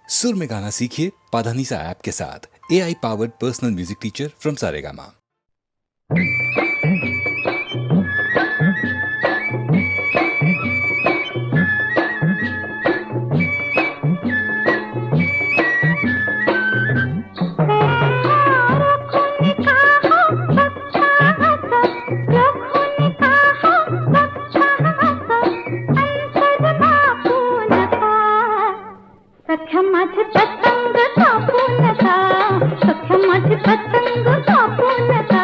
सुर में गाना सीखिए पाधानीसा ऐप के साथ। AI powered personal music teacher from Saregama. माझे पतंग कापू नका, सख्या माझे पतंग कापू नका.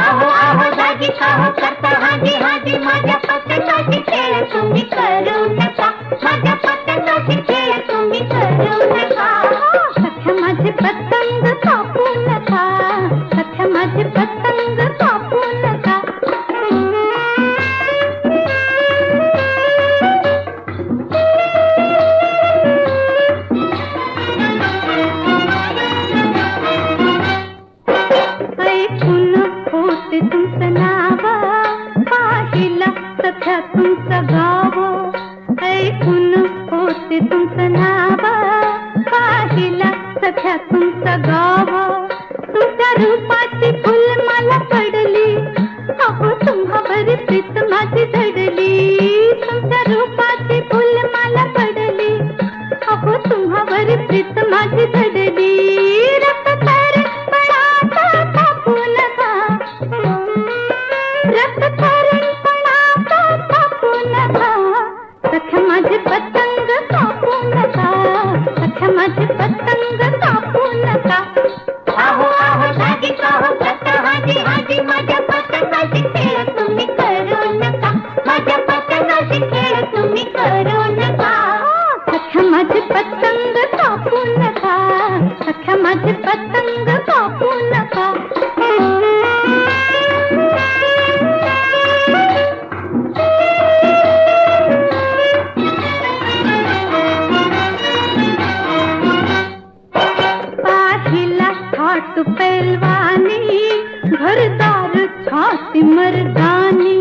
आहो आहो दाजी काहो करता हाजी हाजी, माझ्या पतंगाची खेळ तुम्ही करू नका, माझ्या पतंगाची खेळ तुम्ही करू नका. सख्या माझे पतंग कापू नका, सख्या माझे पतंग कापू नका. तुमचं नाव पाहिला सख्या तुमचं गाव, ऐकून होते तुमचं नाव पाहिला सख्या तुमचं गाव. तुमच्या रूपाची फुल मला पडली, अहो तुम्हा बरी प्रीत माझी झडली. तुमच्या रूपाची फुल मला पडली, अहो तुम्हा बरी प्रीत माझी झडली. रक्त तर पणाचा कापू नका, रक्त थरणपणाचा कापू नका. सख्या माझे पतंग कापू नका, सख्या माझे पतंग कापू नका. आहो आहो दाजी काहो करता हाजी हाजी, माझ्या पतंगाची खेळ तुम्ही करू नका, माझ्या पतंगाची खेळ तुम्ही करू नका. सख्या माझे पतंग कापू नका, सख्या माझे पतंग कापू नका. थाट पैलवानी घरदार छाती मर्दानी,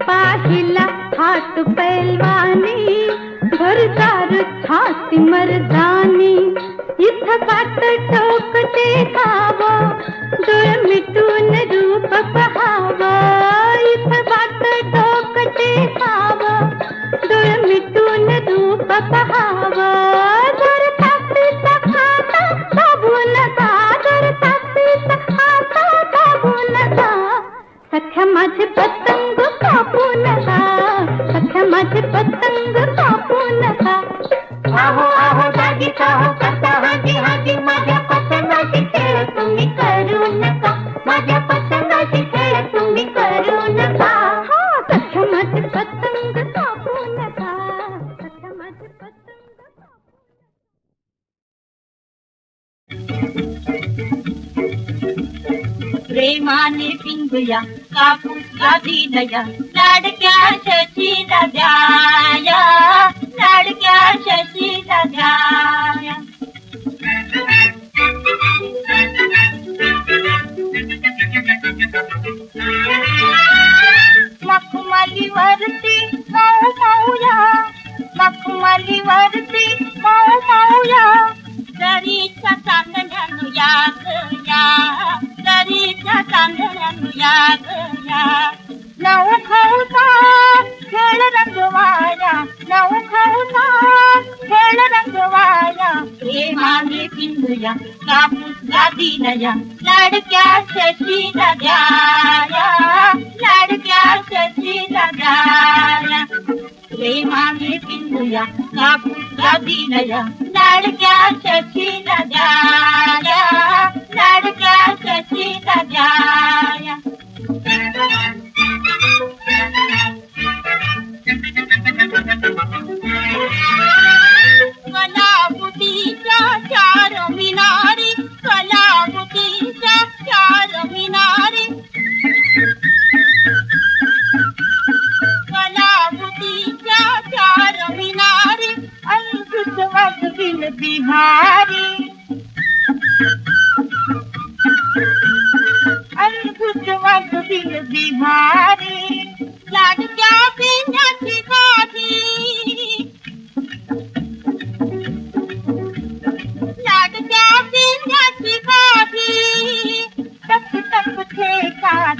पाहिला थाट पैलवानी घरदार छाती मर्दानी. इथं बाट टोक देखावं, डोळ मिटून रूप पहावं. इथं बाट टोक देखावं, डोळ मिटून रूप पहावं. जर ताकदीचा खाता दाबू नका, जर ताकदीचा खाता दाबू नका. सख्या माझे पतंग कापू नका, सख्या माझे पतंग कापू नका. आहो आहो दाजी काहो करता हाजी हाजी, माझ्या पतंगाची खेळ तुम्ही करू नका, माझ्या पतंगाची खेळ तुम्ही करू नका. सख्या माझे पतंग कापू नका, सख्या माझे पतंग कापू. प्रेमाने पिंगया कापूसला दिलया, लाडक्या शशीला द्याया, लाडक्या शशीला द्याया. मखमलीवरती मऊ मऊया, मखमलीवरती मऊ मऊया. दरीच्या चांदण्यानु या गया, दरीच्या चांदण्यानु या गया. नऊ खाऊचा खेळ रंगवाया, नऊ खाऊचा खेळ रंगवाया. प्रेमाने पिंजया कापूसला दिलया, लाडक्या शशीला द्याया, लाडक्या शशीला द्याया. प्रेमाने पिंजया कापूसला दिलया, लाडक्या शशीला द्याया, लाडक्या शशीला द्याया. कलाबुटीच्या चार मिनारी, कलाबुटीच्या चार मिनारी. कलाबुटीच्या चार मिनारी, अद्भुत वाजविल बिहारी, अद्भुत वाजविल बिहारी. लाडक्या पिण्याची गाठी,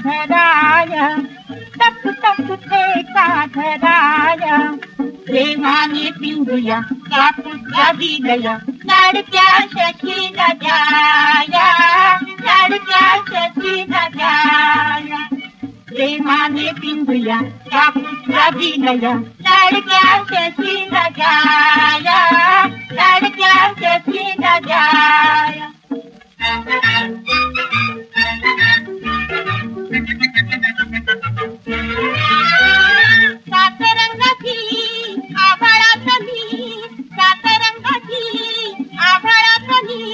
धराय तक तक ठेका धराय प्रेमाने पिंजूया कापूसला दिलया लाडक्या सखीला द्याया लाडक्या सखीला द्याया प्रेमाने पिंजूया कापूसला दिलया लाडक्या सखीला द्याया लाडक्या सखीला द्याया सातरंगाची आभाळातली सातरंगाची आभाळातली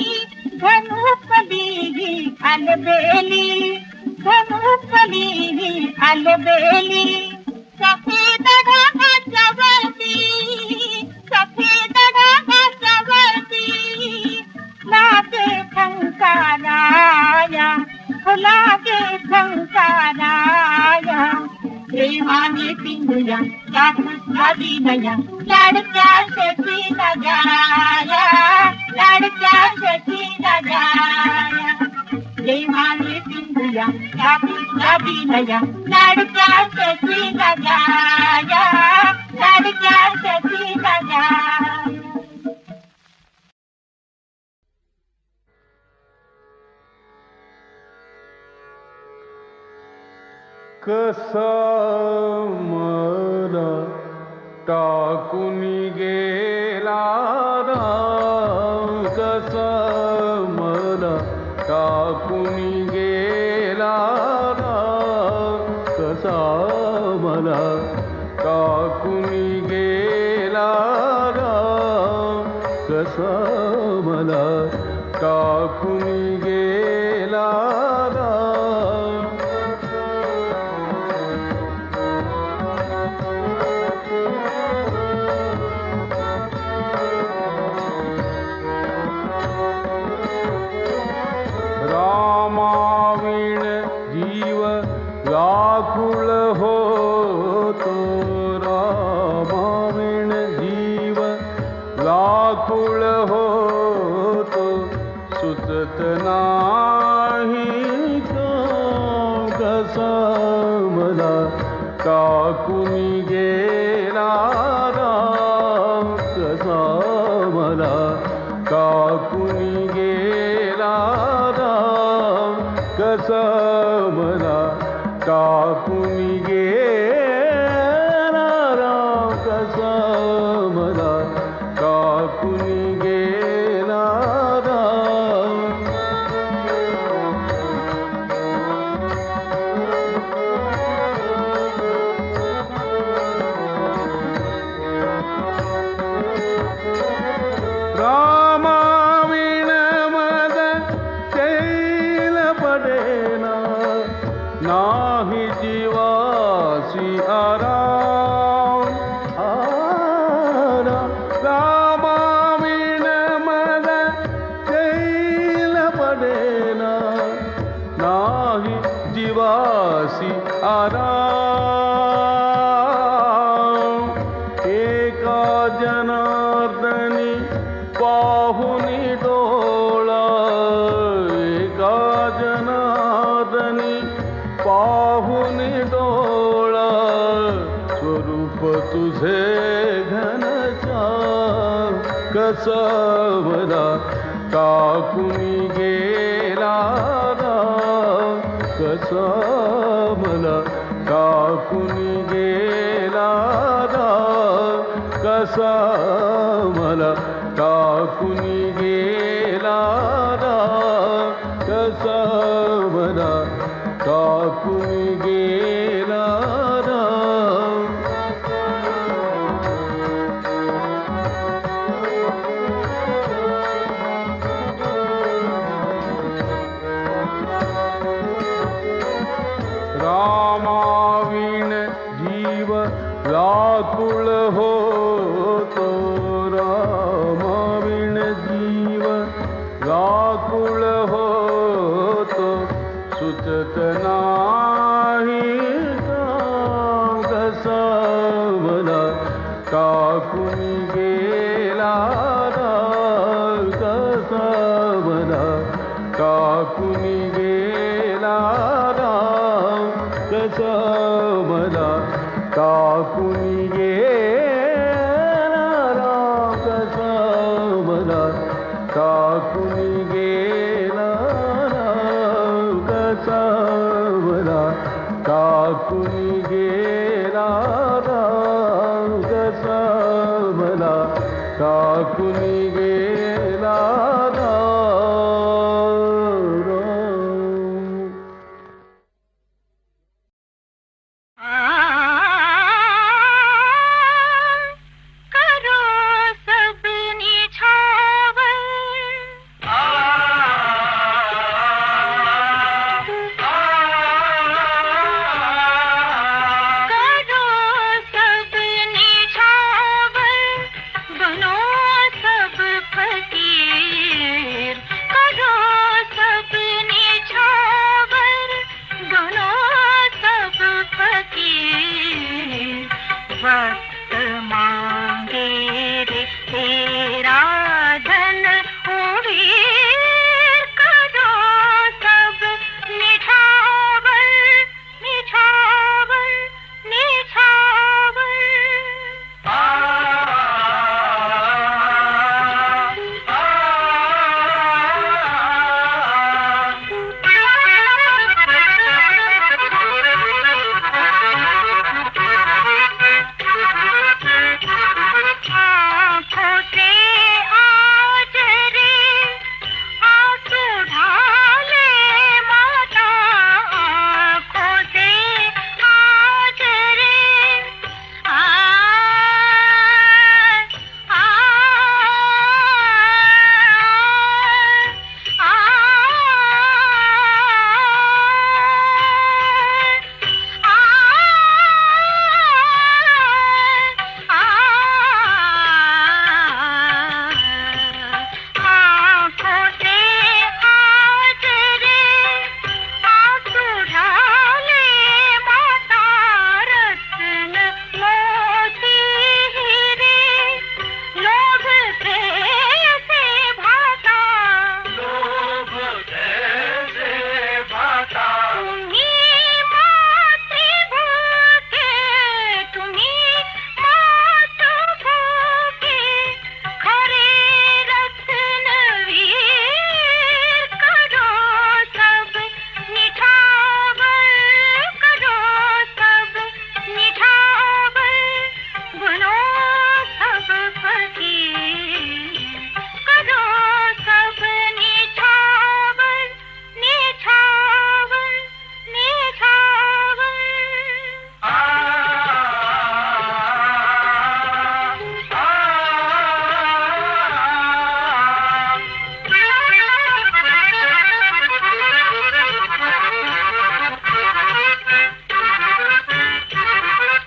धनुकली अलबेली धनुकली अलबेली सफेद ढगाच्या वरती सफेद ढगाच्या वरती लागे झंकाराया लागे झंकाराया प्रेमाने पिंजूया कापूसला दिलया लाडक्या सखीला द्याया लाडक्या सखीला द्याया प्रेमाने पिंजूया कापूसला दिलया लाडक्या सखीला द्याया लाडक्या सखीला द्याया कसा मला टाकून गेला राम कसा मला टाकून गेला राम कसा मला टाकून गेला राम कसा मला टाकून गेला राम रामाविण जीव व्याकुळ होतो रामाविण जीव व्याकुळ होतो सुचत नाही कसा मला टाकून गेला राम कसा मला टाकून गेला राम कसा मला टाकून गेला राम कसा मला टाकून गेला राम रामाविण मद शैल पडेना नाही जीवासी आराम रामाविण मद शैल पडेना नाही जीवासी आराम एका जनार्दनी पाहुनी डोळा एका जनार्दनी पाहुनी डोळा स्वरूप तुझे घनश्याम कसा मला टाकून गेला राम कसा मला टाकून गेला राम कसा मला टाकून गेला राम कसा मला टाकून गेला राम रामाविण जीव व्याकुळ होतो रामाविण जीव व्याकुळ होतो सुचत नाही टाकून गेला राम कसा मला टाकून गेला करो सबनी छावर करो सबनी छावर बनो सब फकीर करो सबनी छावर बनो सब फकीर वक्त मांगे रे तेरा धन वीर करो सब निछावर निछावर निछावर आँखों से आज रे आंसू ढाले माता आँखों से आज रे आ आ आँखों से आज रे आंसू ढाले माता रत्न मोती हीरे लोभ कैसे भाता तुम्ही मातृभूके तुम्ही मातृभूके खरे रत्नवीर करो सब निछावर करो सब निछावर बनो सब फकीर करो सब निछावर निछावर निछावर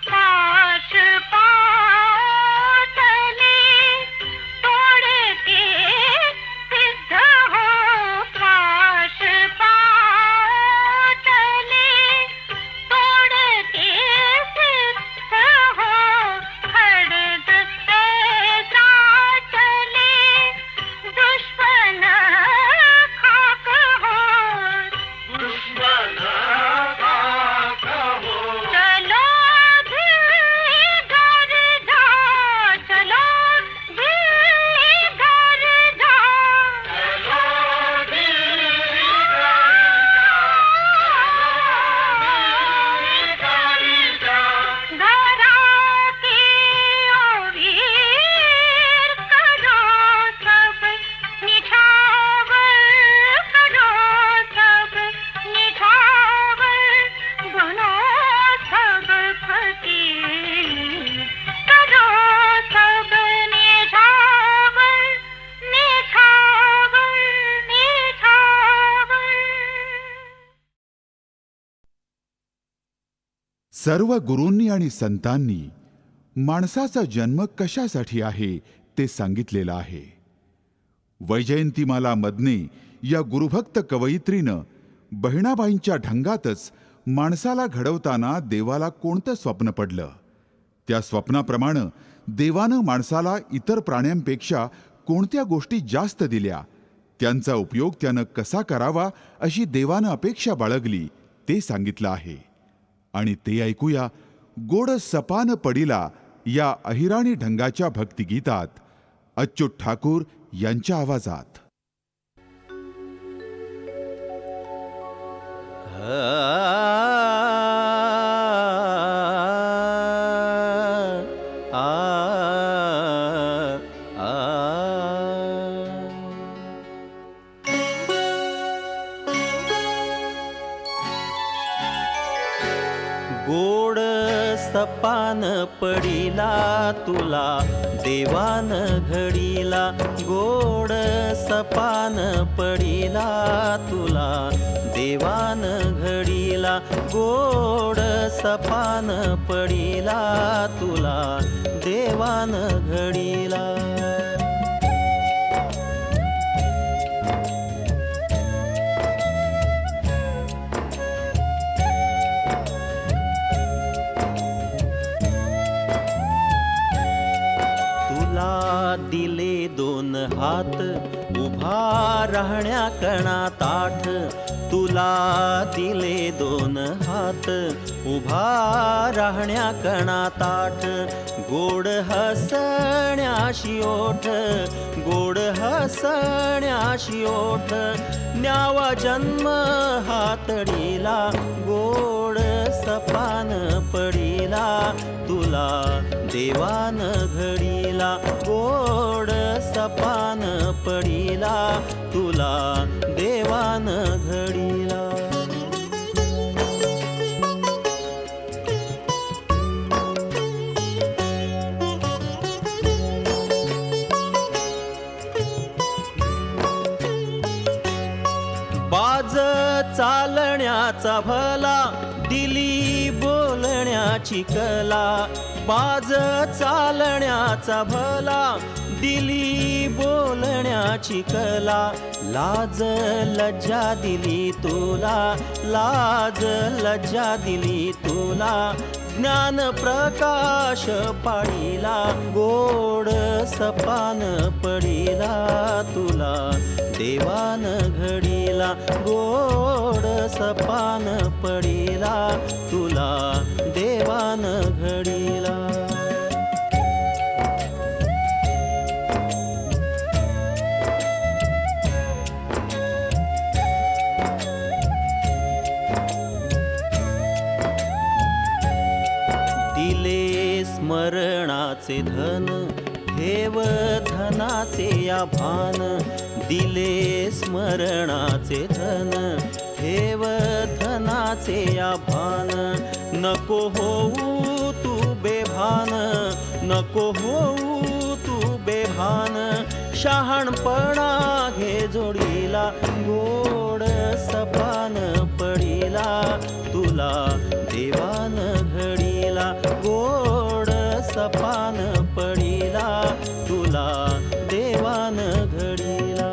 पाश पातले तोड़ के सिद्ध हो पाश पातले तोड़ के सिद्ध हो खड्ग ऐसा चले दुश्मन खाक हो चलो दिल्ली घर जा चलो दिल्ली घर जा घरा के ओ वीर करो सब निछावर करो सब निछावर बनो सब फकीर करो सब निछावर निछावर निछावर सर्व गुरूंनी आणि संतांनी माणसाचा जन्म कशासाठी आहे ते सांगितलेलं आहे. वैजयंतीमाला मदने या गुरुभक्त कवयित्रीनं बहिणाबाईंच्या ढंगातच माणसाला घडवताना देवाला कोणतं स्वप्न पडलं, त्या स्वप्नाप्रमाणे देवानं माणसाला इतर प्राण्यांपेक्षा कोणत्या गोष्टी जास्त दिल्या, त्यांचा उपयोग त्यानं कसा करावा अशी देवानं अपेक्षा बाळगली ते सांगितलं आहे. आणि ते ऐकूया गोड सपान पडिला या अहिराणी ढंगाच्या भक्तिगीतात अच्युत ठाकूर यांच्या आवाजात. आ सपान पडिला तुला देवान घडीला, गोड सपान पडिला तुला देवान घडीला, गोड सपान पडिला तुला देवान घडीला. दिले दोन हात उभा राहण्या कणा ताठ, तुला दिले दोन हात उभा राहण्या कणा ताठ, गोड हसण्याशी ओठ, गोड हसण्याशी ओठ, न्यावा जन्म हातडीला, गोड सपान पडिला तुला देवान घडीला, गोड सपान पडिला तुला देवान घडीला. बाज चालण्याचा भला दिली बोलण्याची कला, बाज चालण्याचा भला दिली बोलण्याची कला, लाज लज्जा दिली तुला, लाज लज्जा दिली तुला, ज्ञान प्रकाश पाडिला, गोड सपान पडिला तुला देवान घडीला, गोड सपान पडिला तुला देवान घडीला. दिले स्मरणाचे धन ठेव धनाचे या भान, दिले स्मरणाचे धन ठेव धनाचे या भान, नको होऊ तू बेभान, नको होऊ तू बेभान, शहाणपणा घे जोडीला, गोड सपान पडिला तुला देवान घडीला, गोड सपान पडिला तुला देवान घडीला.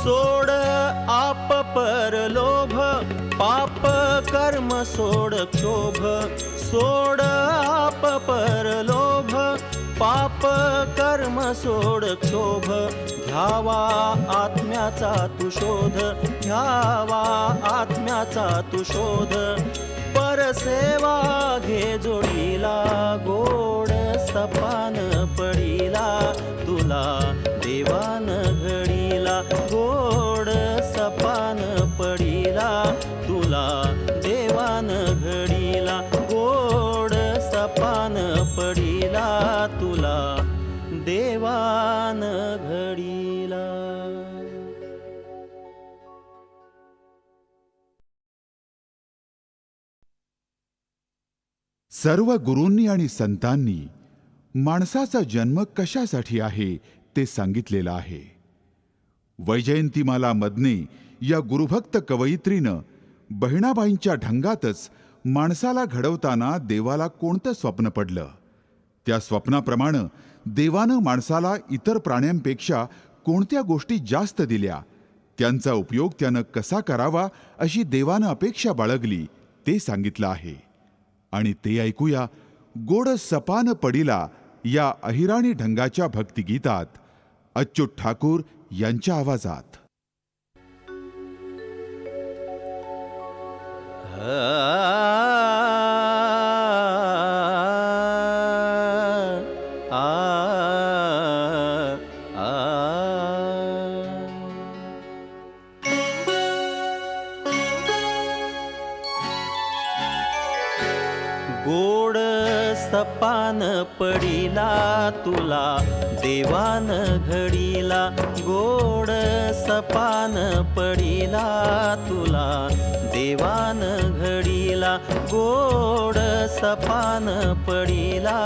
सोड आप पर लोभ, पाप कर्म सोड क्षोभ, सोड आप पर लोभ, पाप कर्म सोड क्षोभ, घ्यावा आत्म्याचा तू शोध, घ्यावा आत्म्याचा तू शोध, परसेवा घे जोडीला, गोड सपान पडिला तुला देवान घडीला, गोड सपान पडिला तुला देवान घडीला, गोड सपान पडिला तुला देवान घडीला. सर्व गुरूंनी आणि संतांनी माणसाचा जन्म कशासाठी आहे ते सांगितलेलं आहे. वैजयंतीमाला मदने या गुरुभक्त कवयित्रीनं बहिणाबाईंच्या ढंगातच माणसाला घडवताना देवाला कोणतं स्वप्न पडलं, त्या स्वप्नाप्रमाणे देवानं माणसाला इतर प्राण्यांपेक्षा कोणत्या गोष्टी जास्त दिल्या, त्यांचा उपयोग त्यानं कसा करावा अशी देवानं अपेक्षा बाळगली ते सांगितलं आहे. आणि ते ऐकूया गोड सपान पडिला या अहिराणी ढंगाच्या भक्तिगीतात अच्युत ठाकूर यांच्या आवाजात. सपान पडिला तुला देवान घडीला गोड सपान पडिला तुला देवान घडीला गोड सपान पडिला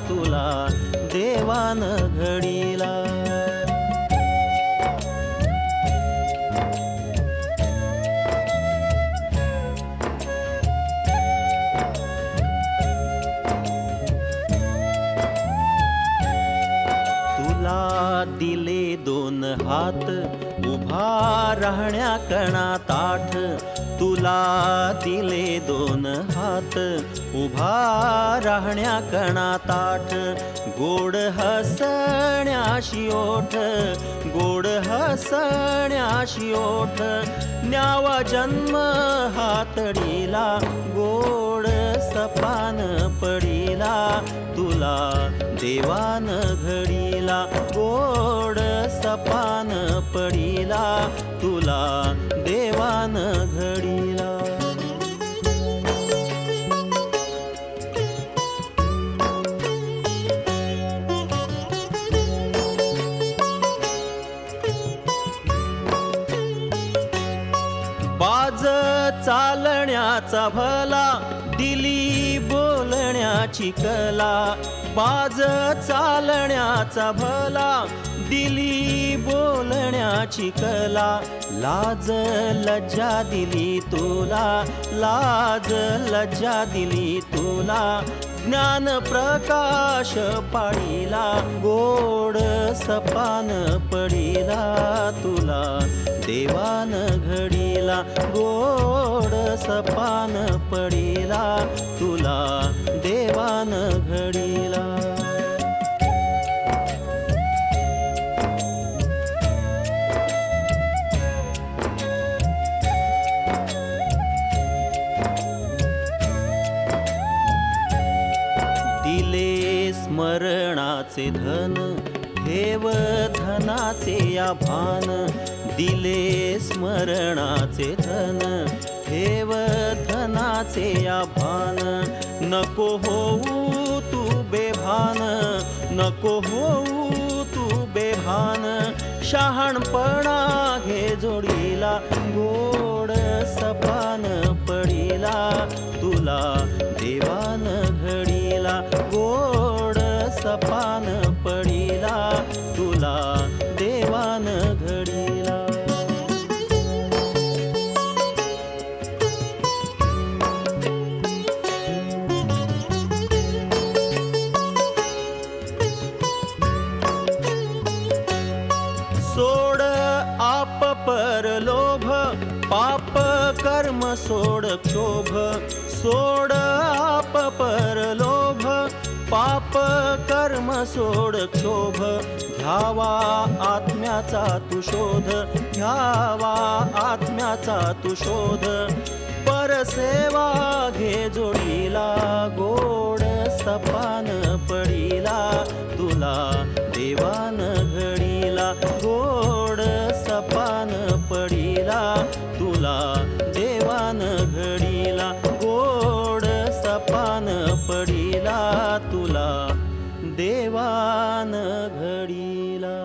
तुला देवान घडीला. दिले दोन हात उभा राहण्या कणा ताठ तुला दिले दोन हात उभा राहण्या कणा ताठ गोड हसण्याशी ओठ गोड हसण्याशी ओठ न्यावा जन्म हातडीला गोड सपान पडिला तुला देवान घडीला गोड सपान पडिला तुला देवान घडीला. बाज चालण्याचा भला दिली बोलण्याची कला बाज चालण्याचा भला दिली बोलण्याची कला लाज लज्जा दिली तुला लाज लज्जा दिली तुला ज्ञान प्रकाश पाडिला गोड सपान पडिला तुला देवान घडीला गोड सपान पडिला तुला देवान घडीला. दिले स्मरणाचे धन ठेव धनाचे या भान दिले स्मरणाचे धन ठेव धनाचे या भान नको होऊ तू बेभान नको होऊ तू बेभान शहाणपणा घे जोडीला गोड सपान पडिला तुला देवान घडीला गोड सपान पडिला तुला देवान घडीला. सोड आप परलोभ पाप कर्म सोड क्षोभ सोड आप परलोभ पाप कर्म सोड क्षोभ घ्यावा आत्म्याचा तू शोध घ्यावा आत्म्याचा तू शोध परसेवा घे जोडीला गोड सपान पडिला तुला देवान घडीला गोड सपान पडिला तुला देवान घडीला गोड सपान पडिला तुला देवान घडीला.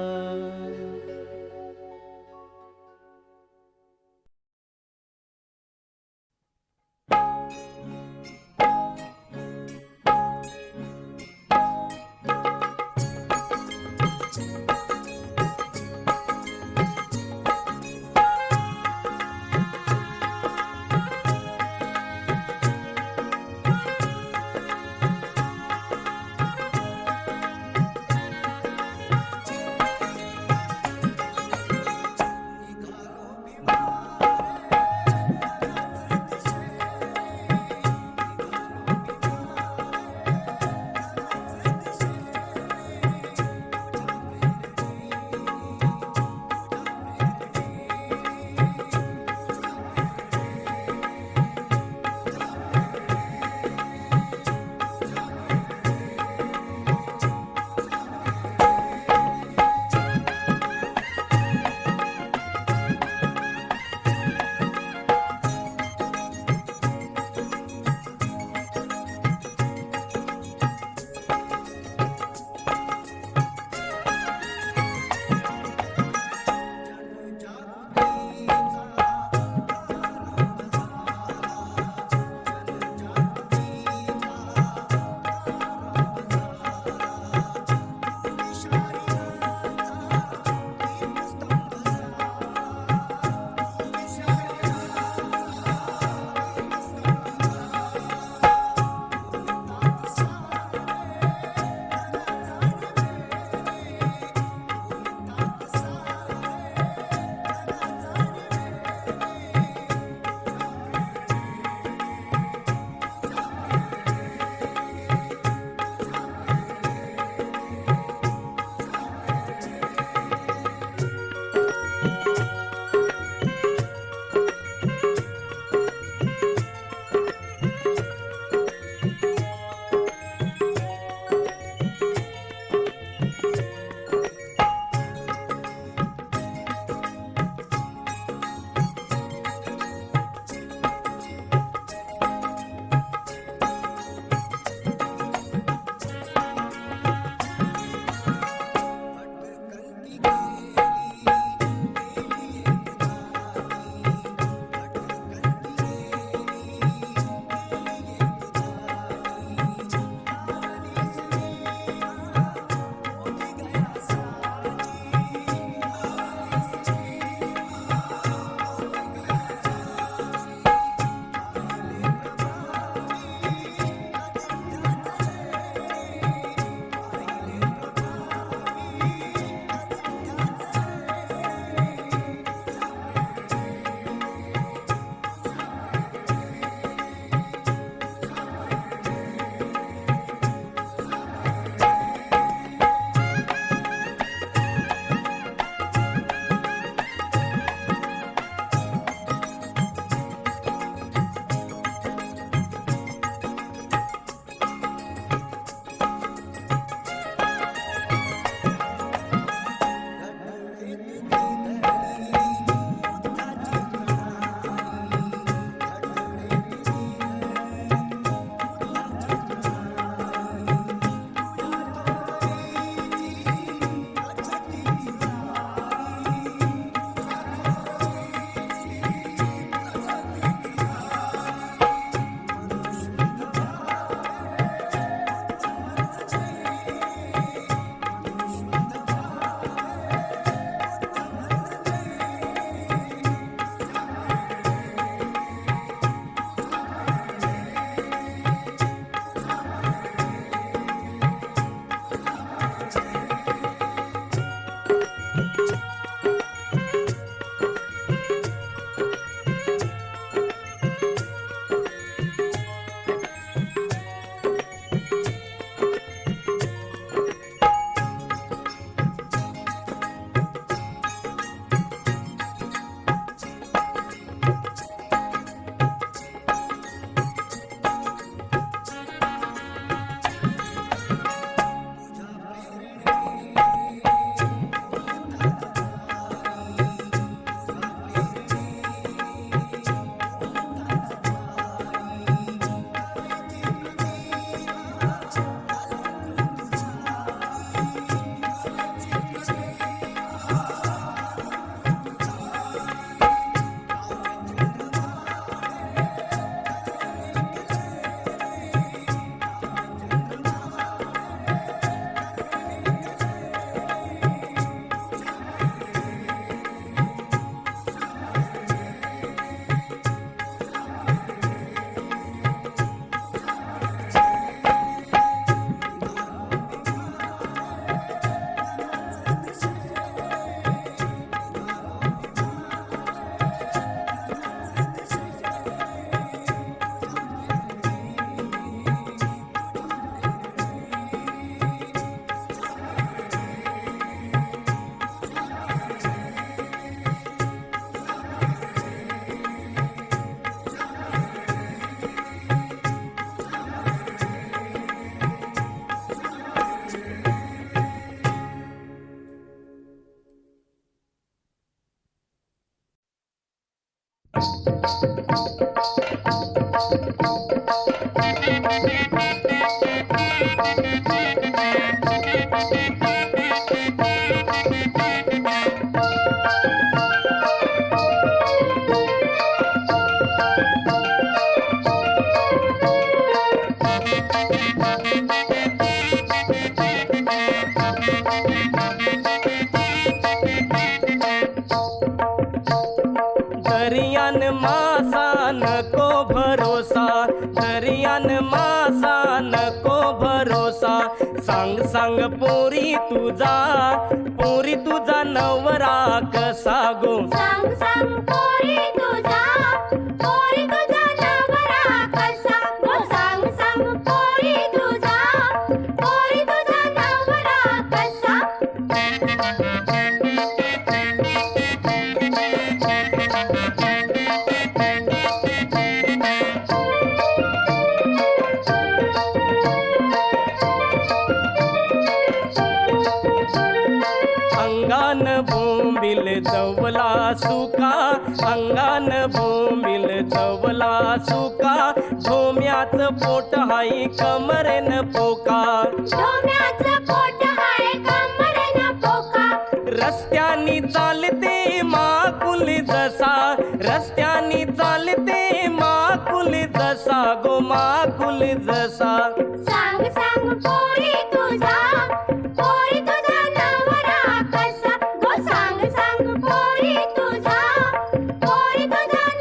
दरियान मासा नको भरोसा, दरियान मासा नको भरोसा. सांग सांग पोरी तुझा नवरा कसा गो. सांग सांग पोरी तुझा नवरा कसा गो. सांग सांग पोरी तुझा नवरा कसा. अंगान बोंबिल जवला सुका, अंगान बोंबिल जवला सुका. धोम्याचं पोट हाय कमरेन पोका, डोम्याचं पोट हाय कमरेनं पोका. रस्त्यानी चालते माकुल जसा, रस्त्यानी चालते माकुल जसा गो, माकुल जसा. सांग सांग पोरी तुझा नवरा कसा गो. सांग सांग पोरी तुझा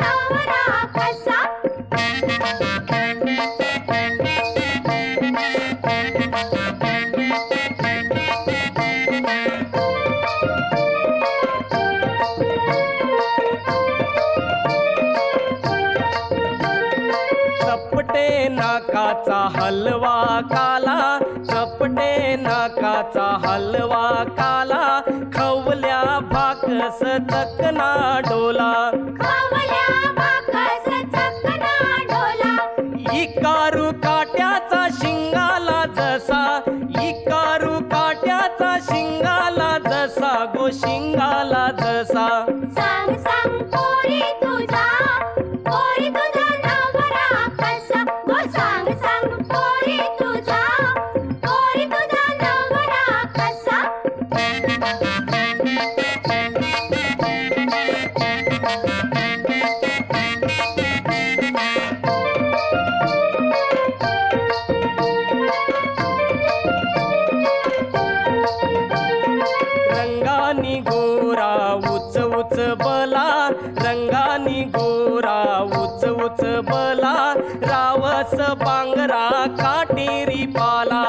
नवरा कसा. चपटे नाकाचा हलवा काला, चपटे नाकाचा हलवा काला. खवल्या भाकस चकना डोला, खवल्या भाकस चकना डोला. इकारू काट्याचा शिंगाला जसा, इकारू काट्याचा शिंगाला जसा गो, शिंगाला जसा. सांग सांग पोरी तुझा नवरा कसा गो. सांग सांग पोरी तुझा नवरा कसा. रंगानी गोरा उच उच बला, रंगानी गोरा उच उच बला. रावस बांगरा काटेरी पाला,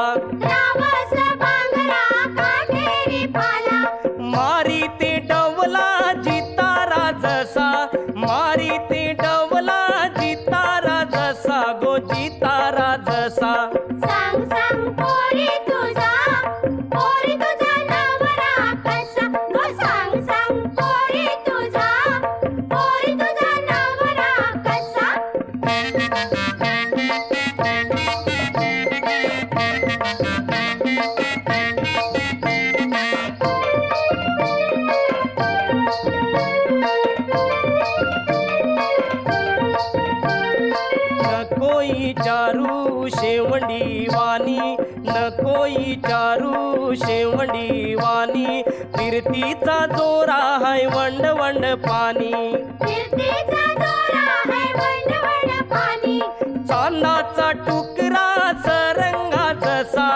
रावस बांगरा काटेरी पाला. मारी ते डवला जितारा जसा, मारी ते डवला जितारा जसा गो, जितारा जसा. सांग सांग पोरी तुझा नवरा कसा गो. सांग सांग पोरी तुझा नवरा कसा. नकोई चारू शेवंडी वाणी, नकोई चारू शेवंडी वाणी. फिरतीचा जोरा हाय वंड वंड पाणी, फिरतीचा जोरा हाय वंड वंड पाणी. चांदाचा टुकरा सरंगा जसा,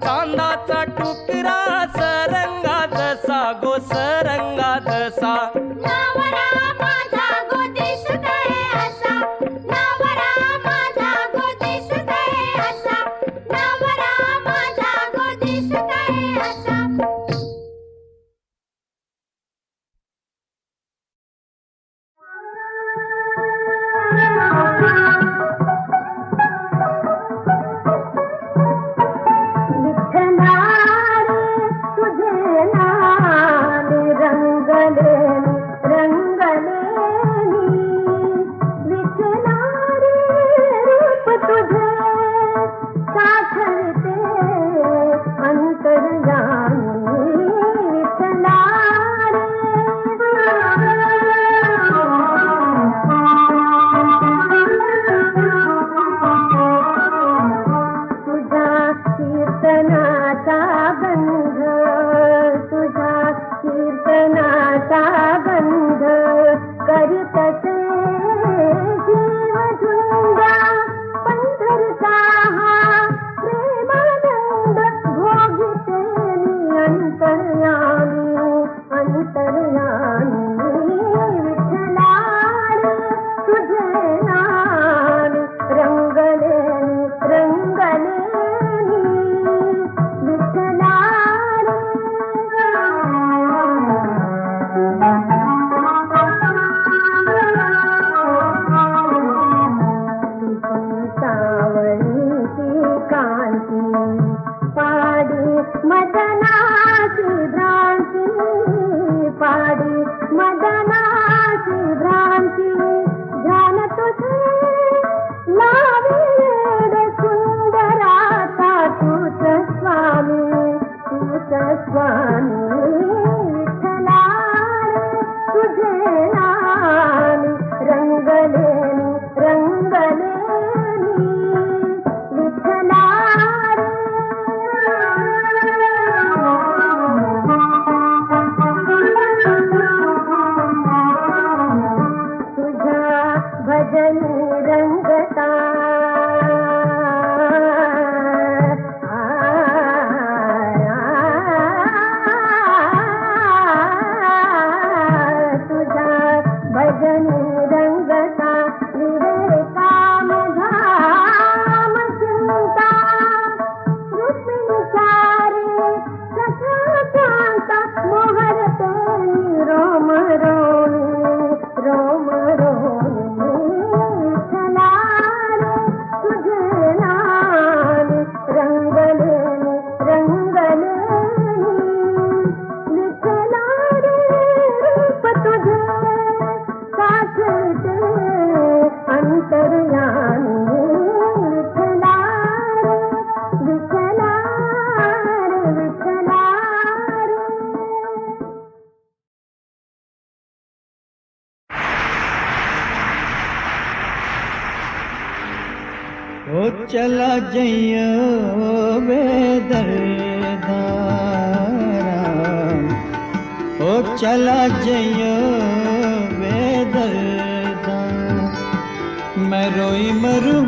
चांदाचा टुकरा सरंगा जसा गो, सरंगा जसा. नवरा माझा गो दिसतोय असा, नवरा माझा गो दिसतोय असा, नवरा माझा गो दिसतोय असा. भजन रंगता तुझा भजन रंगता विवेकाम धाम चिंता रुक्मिणी सखा मोहरते रोम रोम खलारे तुझे नाम रंगले लिखलारे रूप तुझे साक्षते अंतर्यामी लिखलारे ओ चला जइयो बेदरदारा ओ चला जइयो बेदरदा मैं रोई मरूं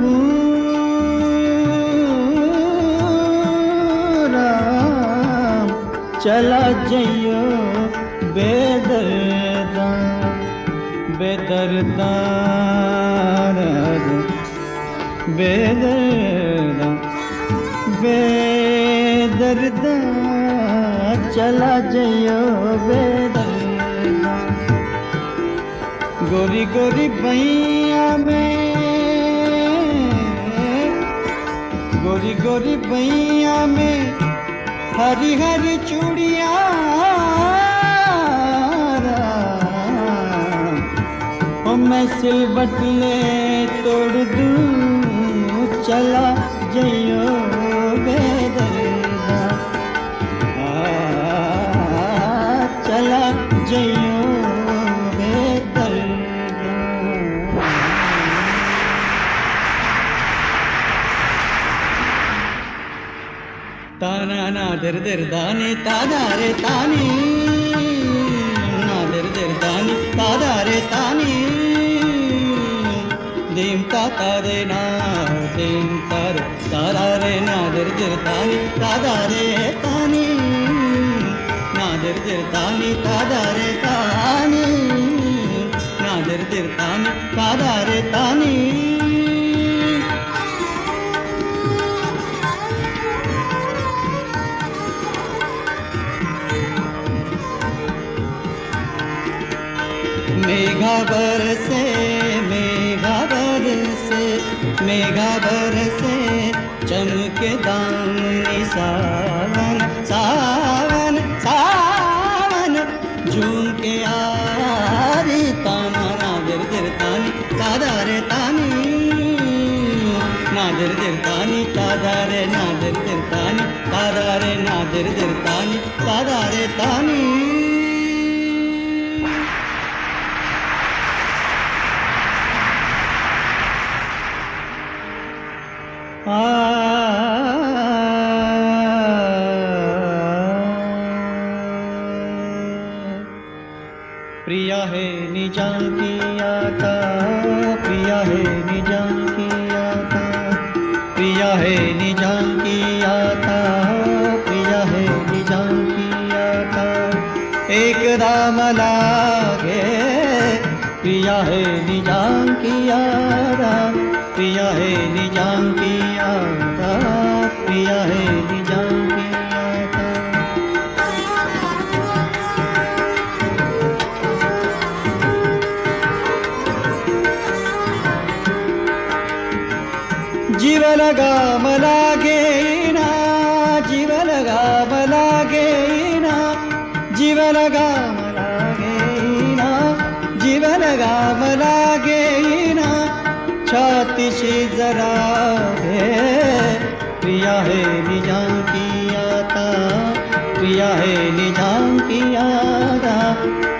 राम चला जइयो बेदरदा बेदरदा बेदर्दा बेदर्दा चला जइयो बेदर्दा गोरी गोरी बैया में गोरी गोरी बैया में हरी हरी चूड़िया ओ मैं सिलवट ले तोड़ दूं चला जइयो बेदर्दा चला जइयो बेदर्दा ताना ना दर दर दाने तादा रे तानी ना दर दर दानी तादा रे तानी दीम ताता रे ना दीम तार तारा रे ना दर दर तानी तादा रे तानी ना दर दर तानी तादा रे तानी ना दर दर तानी तादा रे तानी मेघा बरसे मेघा बरसे मेघा बरसे चमके दामनी सावन सावन सावन झूम के आरी ताना नादर दर तानी तादा रे तानी नादर दर तानी तादा रे नादर दर तानी तादा रे नादर दर तानी तादा रे तानी प्रिया है निजाम की आता प्रिया है निजाम की आता प्रिया है निजाम की आता प्रिया है निजाम की आता एक दाम लागे प्रिया है निजाम की आता प्रिया है निजाम की आता प्रिया है निजाम की आता जीव लगा मलागे ना जीव लगा मलागे ना जीव लगा मलागे ना जीव लगा मलागे ना छाती से जरा है प्रिया है निजाम की आता प्रिया है निजाम की आता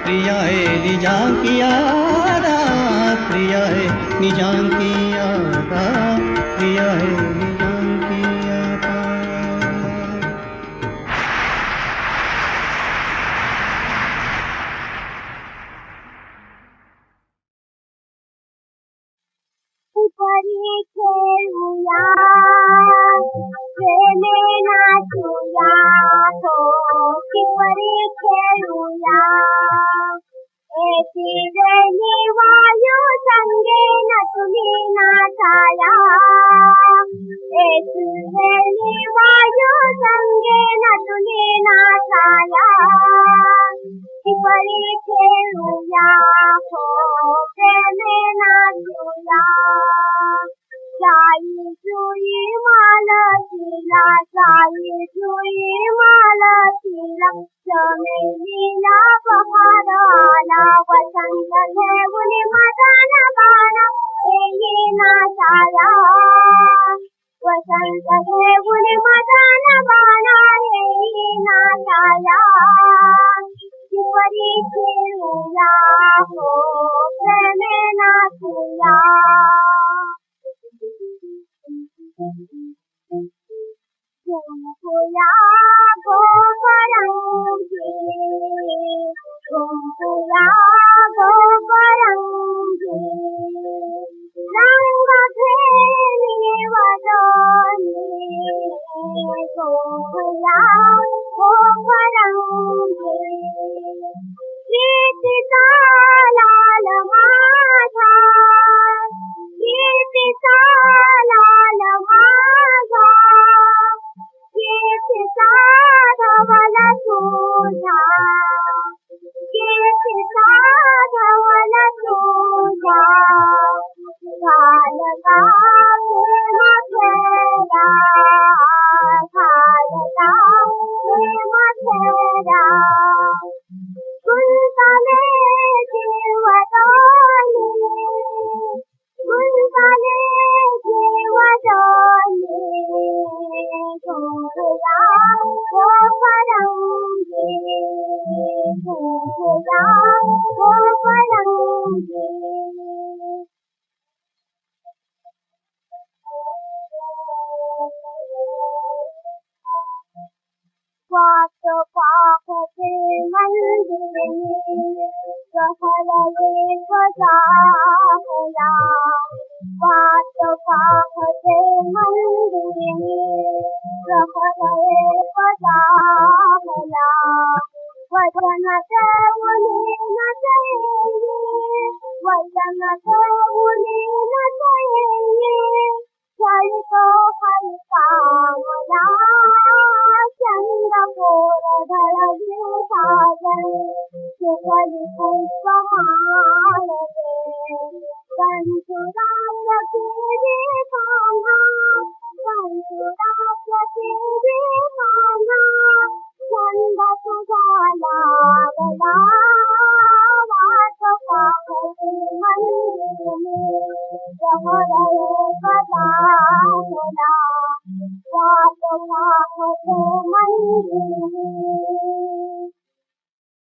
प्रिया है निजाम की आता प्रिया है निजाम की आता प्रिया है निजाम की आता परी खेळूया प्रेमे नाचूया हो की परी खेळूया एकी वेळी वायू संगे नटुनी नाचाया एकी वेळी वायू संगे नटुनी नाचाया की परी खेळूया हो प्रेमे नाचूया जाई जुई मालतीला जाई जुई मालतीला चमेलीला बहार आला वसंत घेऊन मदन बाणा येई नाचाया वसंत घेऊन मदन बाणा येई नाचाया की परी खेळूया हो प्रेमे नाचूया घुमूया गोपरंगी घुमूया गोपरंगी रंग घेणी वदनी घुमूया गोपरंगी प्रीतीचा लाल माझा प्रीतीचा लाल माझा कीर्तीचा धवल तुझा कीर्तीचा धवल तुझा घालता प्रेम खेळा घालता प्रेम खेळा गुंतले जीवदानी गुंतले जीवदानी घुमूया गोपरंगी घुमूया गोपरंगी वाट पाहते मंदिरी सहरले सजावला वाट पाहते मंदिरी सहरले सजावला वचन देऊनी नटैली वचन देऊनी नटैली चळतो हलका मला चंद्रकोर धरली साजन सुफली पुष्पमाळते पंचुरात केली कान्हा पंचुरात केली कान्हा छंद तुझा लागला वाट पाहते मंदिरी सहरले सजावला वाट पाहते मंदिरी